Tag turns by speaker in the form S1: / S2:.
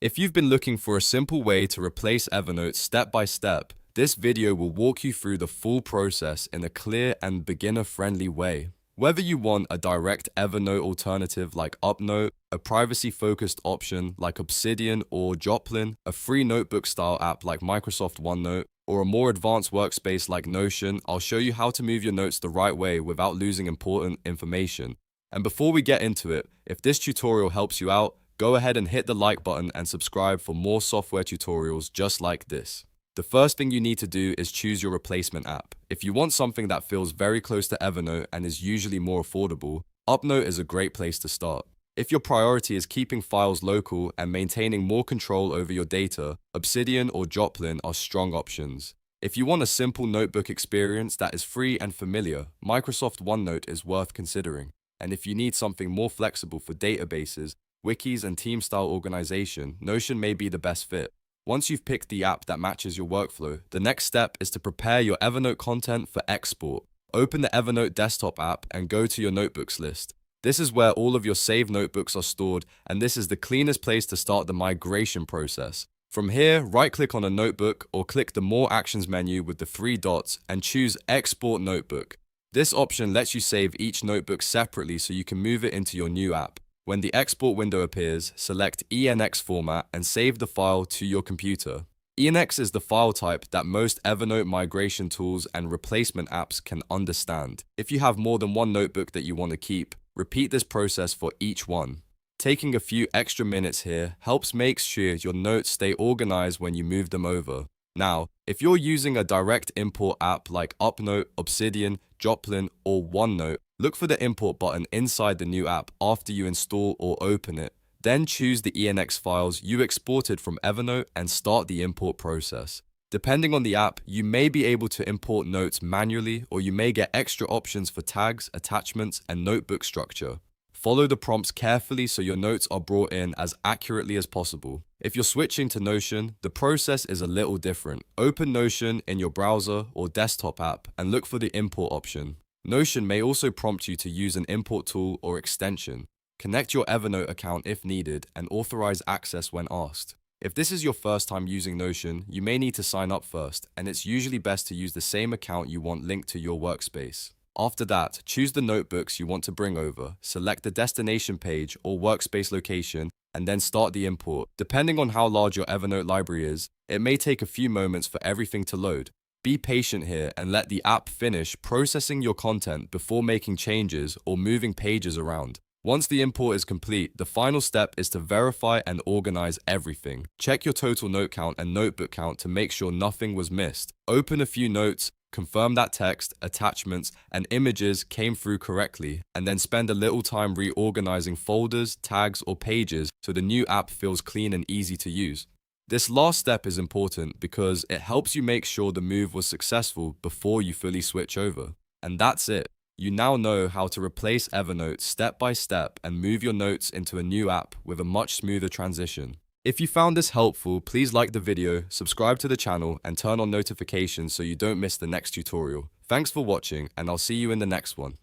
S1: If you've been looking for a simple way to replace Evernote step by step, this video will walk you through the full process in a clear and beginner-friendly way. Whether you want a direct Evernote alternative like UpNote, a privacy-focused option like Obsidian or Joplin, a free notebook-style app like Microsoft OneNote, or a more advanced workspace like Notion, I'll show you how to move your notes the right way without losing important information. And before we get into it, if this tutorial helps you out, go ahead and hit the like button and subscribe for more software tutorials just like this. The first thing you need to do is choose your replacement app. If you want something that feels very close to Evernote and is usually more affordable, UpNote is a great place to start. If your priority is keeping files local and maintaining more control over your data, Obsidian or Joplin are strong options. If you want a simple notebook experience that is free and familiar, Microsoft OneNote is worth considering. And if you need something more flexible for databases, wikis, and team-style organization, Notion may be the best fit. Once you've picked the app that matches your workflow, the next step is to prepare your Evernote content for export. Open the Evernote desktop app and go to your notebooks list. This is where all of your saved notebooks are stored, and this is the cleanest place to start the migration process. From here, right-click on a notebook or click the More Actions menu with the three dots and choose Export Notebook. This option lets you save each notebook separately so you can move it into your new app. When the export window appears, select ENEX format and save the file to your computer. ENEX is the file type that most Evernote migration tools and replacement apps can understand. If you have more than one notebook that you want to keep, repeat this process for each one. Taking a few extra minutes here helps make sure your notes stay organized when you move them over. Now, if you're using a direct import app like UpNote, Obsidian, Joplin, or OneNote, look for the import button inside the new app after you install or open it. Then choose the ENX files you exported from Evernote and start the import process. Depending on the app, you may be able to import notes manually, or you may get extra options for tags, attachments, and notebook structure. Follow the prompts carefully so your notes are brought in as accurately as possible. If you're switching to Notion, the process is a little different. Open Notion in your browser or desktop app and look for the import option. Notion may also prompt you to use an import tool or extension. Connect your Evernote account if needed and authorize access when asked. If this is your first time using Notion, you may need to sign up first, and it's usually best to use the same account you want linked to your workspace. After that, choose the notebooks you want to bring over, select the destination page or workspace location, and then start the import. Depending on how large your Evernote library is, it may take a few moments for everything to load. Be patient here and let the app finish processing your content before making changes or moving pages around. Once the import is complete, the final step is to verify and organize everything. Check your total note count and notebook count to make sure nothing was missed. Open a few notes, confirm that text, attachments, and images came through correctly, and then spend a little time reorganizing folders, tags, or pages so the new app feels clean and easy to use. This last step is important because it helps you make sure the move was successful before you fully switch over. And that's it. You now know how to replace Evernote step by step and move your notes into a new app with a much smoother transition. If you found this helpful, please like the video, subscribe to the channel, and turn on notifications so you don't miss the next tutorial. Thanks for watching, and I'll see you in the next one.